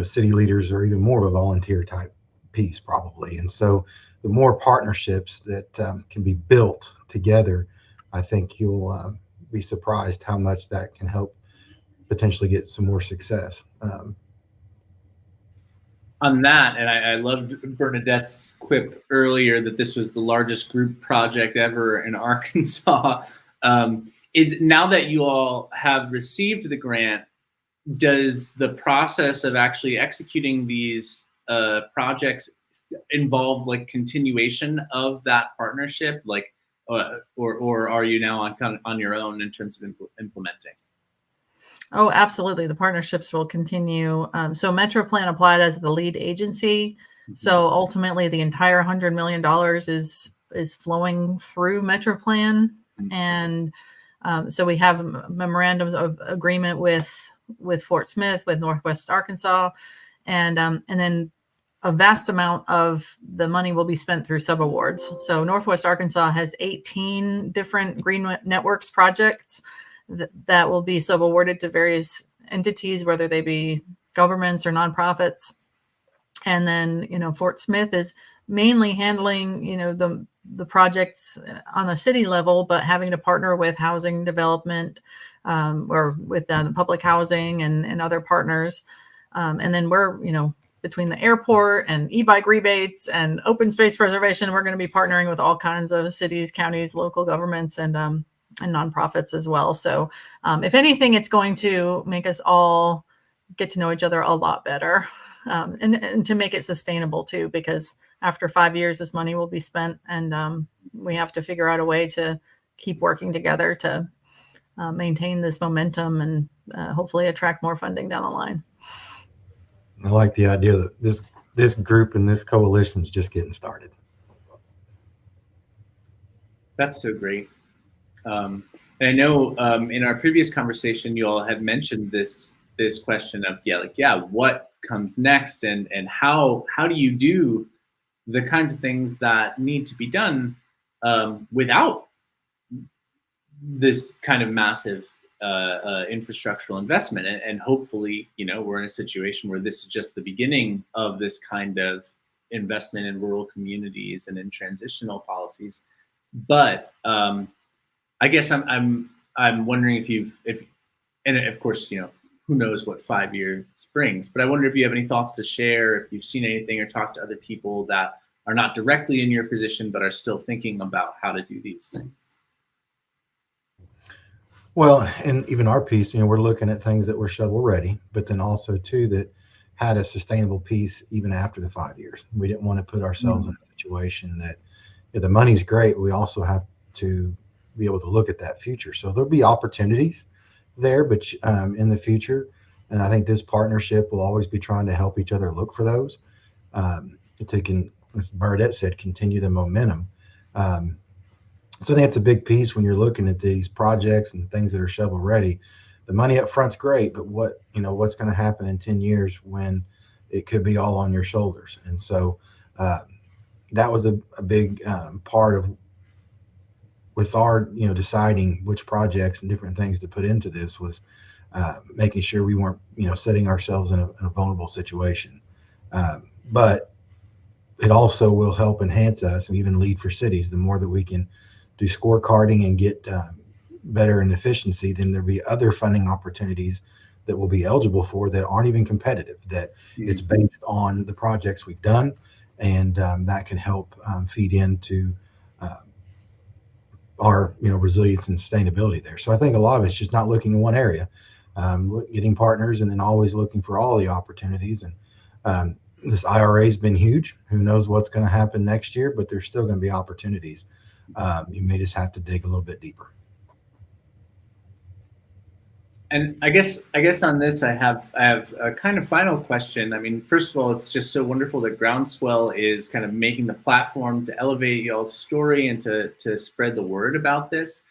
city leaders are even more of a volunteer type piece probably. And so the more partnerships that can be built together, I think you'll be surprised how much that can help potentially get some more success. On that, and I loved Bernadette's quip earlier that this was the largest group project ever in Arkansas. Now that you all have received the grant, does the process of actually executing these projects involve like continuation of that partnership, like, or are you now on your own in terms of implementing? Oh, absolutely. The partnerships will continue. So MetroPlan applied as the lead agency. Mm-hmm. So ultimately, the entire $100 million is flowing through MetroPlan, mm-hmm. and so we have memorandums of agreement with Fort Smith, with Northwest Arkansas, and then a vast amount of the money will be spent through subawards. So Northwest Arkansas has 18 different Green Networks projects that will be subawarded to various entities, whether they be governments or nonprofits. And then, Fort Smith is mainly handling, the projects on a city level, but having to partner with housing development or with the public housing and other partners. And then we're, between the airport and e-bike rebates and open space preservation, we're going to be partnering with all kinds of cities, counties, local governments, and nonprofits as well. So if anything, it's going to make us all get to know each other a lot better, and to make it sustainable too, because after 5 years, this money will be spent, and we have to figure out a way to keep working together to maintain this momentum and hopefully attract more funding down the line. I like the idea that this group and this coalition is just getting started. That's so great. And I know in our previous conversation, you all had mentioned this question of what comes next, and how do you do the kinds of things that need to be done without this kind of massive infrastructural investment, and hopefully, we're in a situation where this is just the beginning of this kind of investment in rural communities and in transitional policies. But I guess I'm wondering if and of course, who knows what 5 years brings, but I wonder if you have any thoughts to share, if you've seen anything or talked to other people that are not directly in your position but are still thinking about how to do these things. Well, and even our piece, we're looking at things that were shovel ready, but then also too that had a sustainable piece even after the 5 years. We didn't want to put ourselves in a situation that the money's great. We also have to be able to look at that future. So there'll be opportunities there, but in the future, and I think this partnership will always be trying to help each other look for those. As Bernadette said, continue the momentum. So I think it's a big piece when you're looking at these projects and things that are shovel ready. The money up front's great, but what's going to happen in 10 years when it could be all on your shoulders? And so that was a big part of with our deciding which projects and different things to put into this was making sure we weren't setting ourselves in a vulnerable situation. But it also will help enhance us and even lead for cities. The more that we can do scorecarding and get better in efficiency, then there'll be other funding opportunities that we'll be eligible for that aren't even competitive, that it's based on the projects we've done, and that can help feed into our resilience and sustainability there. So I think a lot of it's just not looking in one area, getting partners, and then always looking for all the opportunities. And this IRA has been huge. Who knows what's going to happen next year, but there's still going to be opportunities. You may just have to dig a little bit deeper. And I guess on this, I have a kind of final question. I mean, first of all, it's just so wonderful that Groundswell is kind of making the platform to elevate y'all's story and to spread the word about this.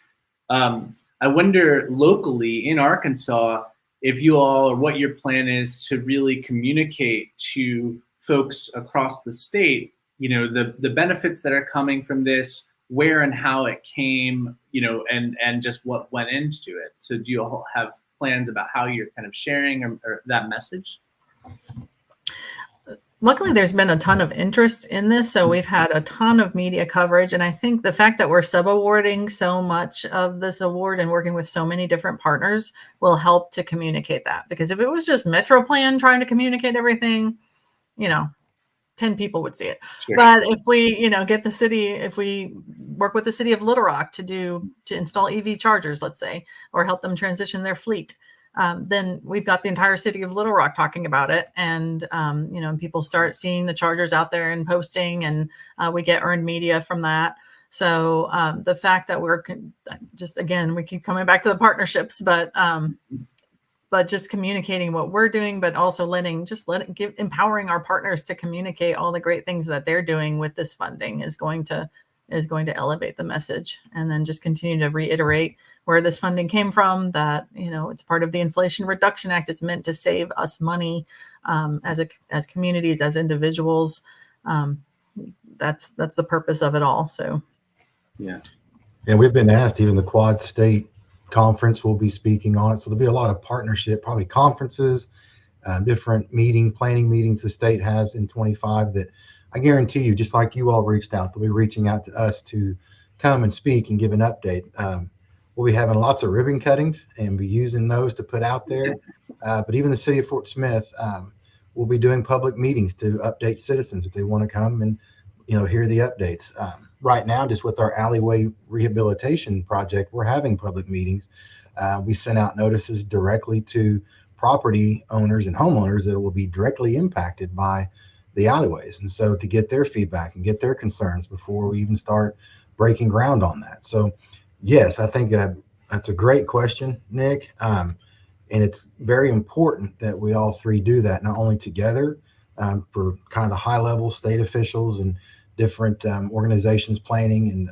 I wonder locally in Arkansas if you all, or what your plan is to really communicate to folks across the state, the benefits that are coming from this, where and how it came, and just what went into it. So do you all have plans about how you're kind of sharing or that message? Luckily, there's been a ton of interest in this. So we've had a ton of media coverage. And I think the fact that we're sub-awarding so much of this award and working with so many different partners will help to communicate that. Because if it was just Metroplan trying to communicate everything, 10 people would see it. Sure. But if we, get the city, if we work with the city of Little Rock to install EV chargers, let's say, or help them transition their fleet, then we've got the entire city of Little Rock talking about it. And, people start seeing the chargers out there and posting, and we get earned media from that. So the fact that we're just, again, we keep coming back to the partnerships, but just communicating what we're doing, but also empowering our partners to communicate all the great things that they're doing with this funding is going to elevate the message. And then just continue to reiterate where this funding came from, that, it's part of the Inflation Reduction Act. It's meant to save us money as communities, as individuals. That's the purpose of it all. So, yeah. And we've been asked, even the Quad State Conference will be speaking on it. So there'll be a lot of partnership, probably conferences, different planning meetings the state has in 25 that I guarantee you, just like you all reached out, they'll be reaching out to us to come and speak and give an update. We'll be having lots of ribbon cuttings and be using those to put out there. But even the city of Fort Smith will be doing public meetings to update citizens if they want to come and hear the updates. Right now, just with our alleyway rehabilitation project, we're having public meetings. We sent out notices directly to property owners and homeowners that will be directly impacted by the alleyways. And so to get their feedback and get their concerns before we even start breaking ground on that. So yes, I think that's a great question, Nick. And it's very important that we all three do that, not only together for kind of the high level state officials and different organizations planning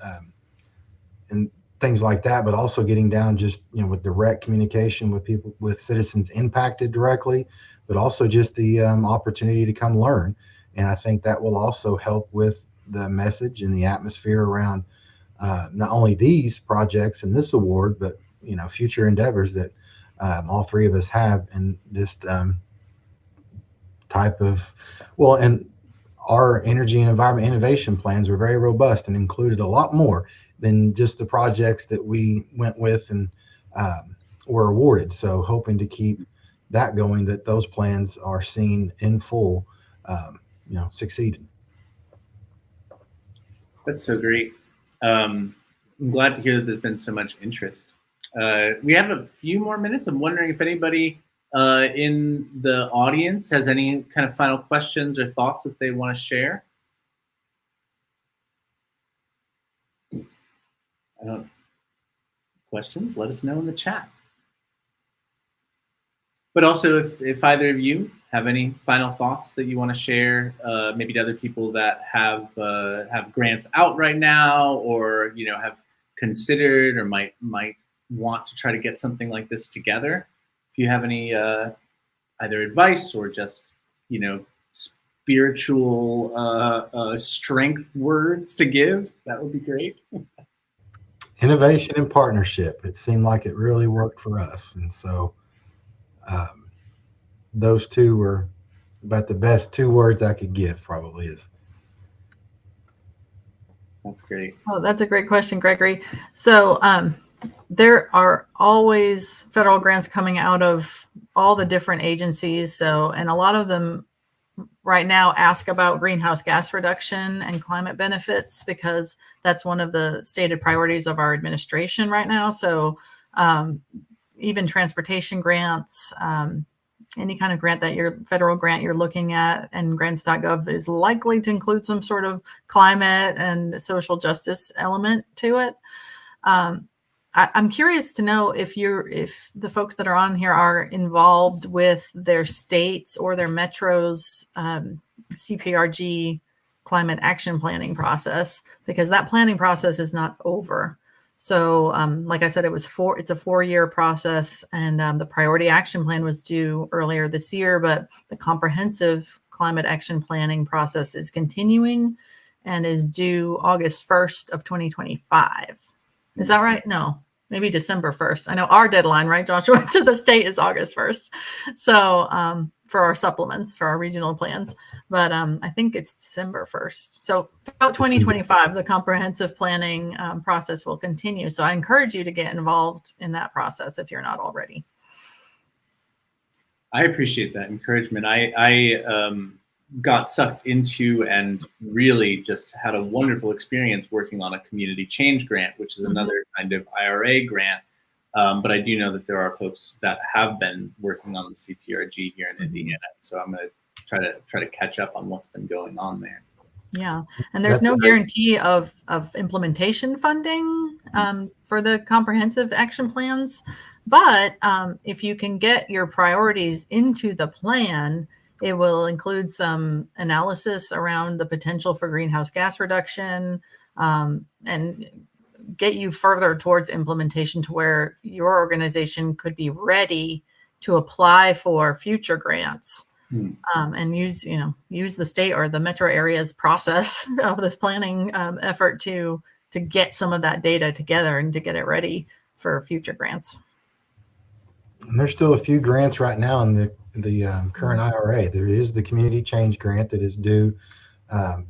and things like that, but also getting down just, with direct communication with people, with citizens impacted directly, but also just the opportunity to come learn. And I think that will also help with the message and the atmosphere around not only these projects and this award, but future endeavors that all three of us have in this type of, and our energy and environment innovation plans were very robust and included a lot more than just the projects that we went with and were awarded. So hoping to keep that going, that those plans are seen in full, succeeding. That's so great. I'm glad to hear that there's been so much interest. We have a few more minutes. I'm wondering if anybody in the audience has any kind of final questions or thoughts that they want to share. Questions? Let us know in the chat. But also, if either of you have any final thoughts that you want to share, maybe to other people that have grants out right now, or have considered or might want to try to get something like this together. If you have any either advice or just spiritual strength words to give, that would be great. Innovation and partnership. It seemed like it really worked for us, and so those two were about the best two words I could give. Probably is. That's great. Oh, that's a great question, Gregory. So there are always federal grants coming out of all the different agencies. So, and a lot of them right now ask about greenhouse gas reduction and climate benefits, because that's one of the stated priorities of our administration right now. So even transportation grants, any kind of grant that federal grant you're looking at, and grants.gov is likely to include some sort of climate and social justice element to it. I'm curious to know if the folks that are on here are involved with their states or their metros CPRG climate action planning process, because that planning process is not over. So like I said, it's a 4-year process, and the priority action plan was due earlier this year, but the comprehensive climate action planning process is continuing and is due August 1st of 2025. Is that right? No, maybe December 1st. I know our deadline, right, Joshua, to the state is August 1st. So for our supplements, for our regional plans, but I think it's December 1st. So throughout 2025, the comprehensive planning process will continue. So I encourage you to get involved in that process if you're not already. I appreciate that encouragement. I got sucked into and really just had a wonderful experience working on a community change grant, which is another kind of IRA grant. But I do know that there are folks that have been working on the CPRG here in Indiana. So I'm going to try to catch up on what's been going on there. Yeah, and there's no guarantee of implementation funding for the comprehensive action plans. But if you can get your priorities into the plan, it will include some analysis around the potential for greenhouse gas reduction and get you further towards implementation to where your organization could be ready to apply for future grants and use the state or the metro area's process of this planning effort to get some of that data together and to get it ready for future grants. And there's still a few grants right now in the current IRA. There is the community change grant that is due, I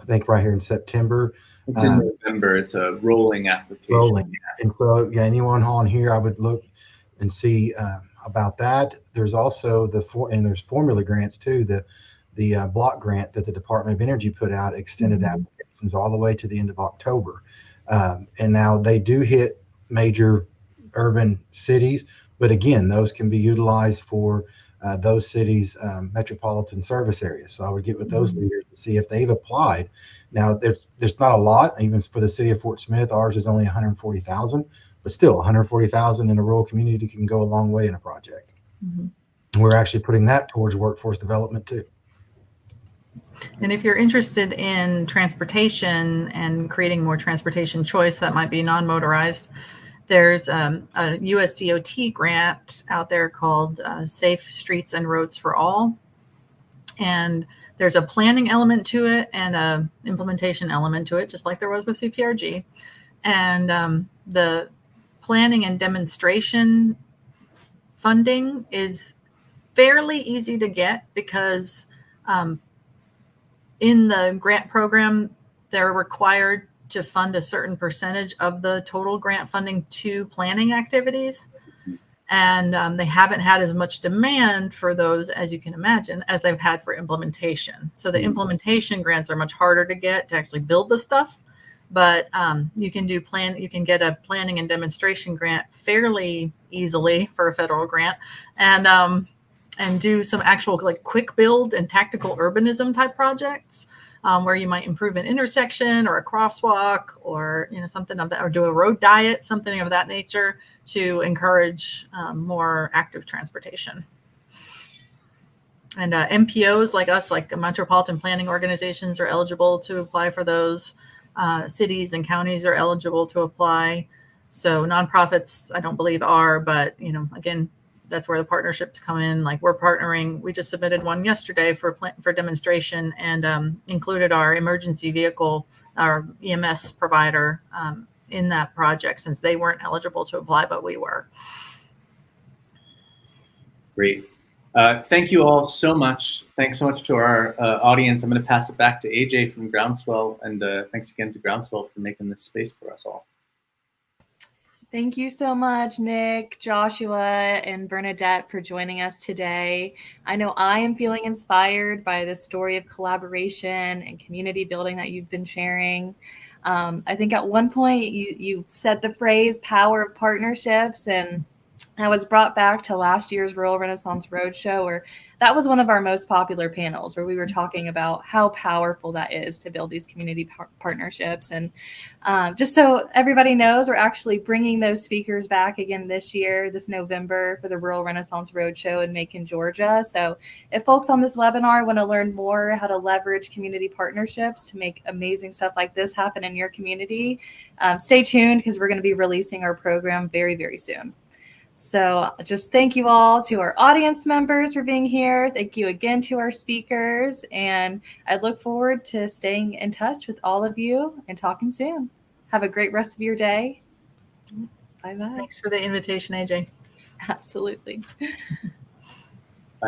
think, right here in September. It's in November. It's a rolling application. Rolling. And so, anyone on here, I would look and see about that. There's also there's formula grants too. The block grant that the Department of Energy put out extended applications all the way to the end of October. And now they do hit major urban cities, but again, those can be utilized for those cities' metropolitan service areas. So I would get with those leaders to see if they've applied. Now, there's not a lot, even for the city of Fort Smith. Ours is only 140,000, but still 140,000 in a rural community can go a long way in a project. Mm-hmm. We're actually putting that towards workforce development too. And if you're interested in transportation and creating more transportation choice that might be non-motorized, there's a USDOT grant out there called Safe Streets and Roads for All. And there's a planning element to it and a implementation element to it, just like there was with CPRG. And the planning and demonstration funding is fairly easy to get because in the grant program, they're required to fund a certain percentage of the total grant funding to planning activities. And they haven't had as much demand for those, as you can imagine, as they've had for implementation. So the implementation grants are much harder to get to actually build the stuff. But you can get a planning and demonstration grant fairly easily for a federal grant, and do some actual like quick build and tactical urbanism type projects where you might improve an intersection or a crosswalk or something of that, or do a road diet, something of that nature to encourage more active transportation. And MPOs like us, like Metropolitan Planning Organizations, are eligible to apply for those. Cities and counties are eligible to apply. So nonprofits, I don't believe are, but again, that's where the partnerships come in. Like we're partnering. We just submitted one yesterday for demonstration and included our emergency vehicle, our EMS provider in that project since they weren't eligible to apply, but we were. Great. Thank you all so much. Thanks so much to our audience. I'm going to pass it back to AJ from Groundswell, and thanks again to Groundswell for making this space for us all. Thank you so much, Nick, Joshua, and Bernadette for joining us today. I know I am feeling inspired by the story of collaboration and community building that you've been sharing. I think at one point you said the phrase power of partnerships, and I was brought back to last year's Rural Renaissance Roadshow, where that was one of our most popular panels, where we were talking about how powerful that is to build these community partnerships. And just so everybody knows, we're actually bringing those speakers back again this year, this November, for the Rural Renaissance Roadshow in Macon, Georgia. So if folks on this webinar want to learn more how to leverage community partnerships to make amazing stuff like this happen in your community, stay tuned because we're going to be releasing our program very, very soon. So just thank you all to our audience members for being here. Thank you again to our speakers. And I look forward to staying in touch with all of you and talking soon. Have a great rest of your day. Bye-bye. Thanks for the invitation, AJ. Absolutely.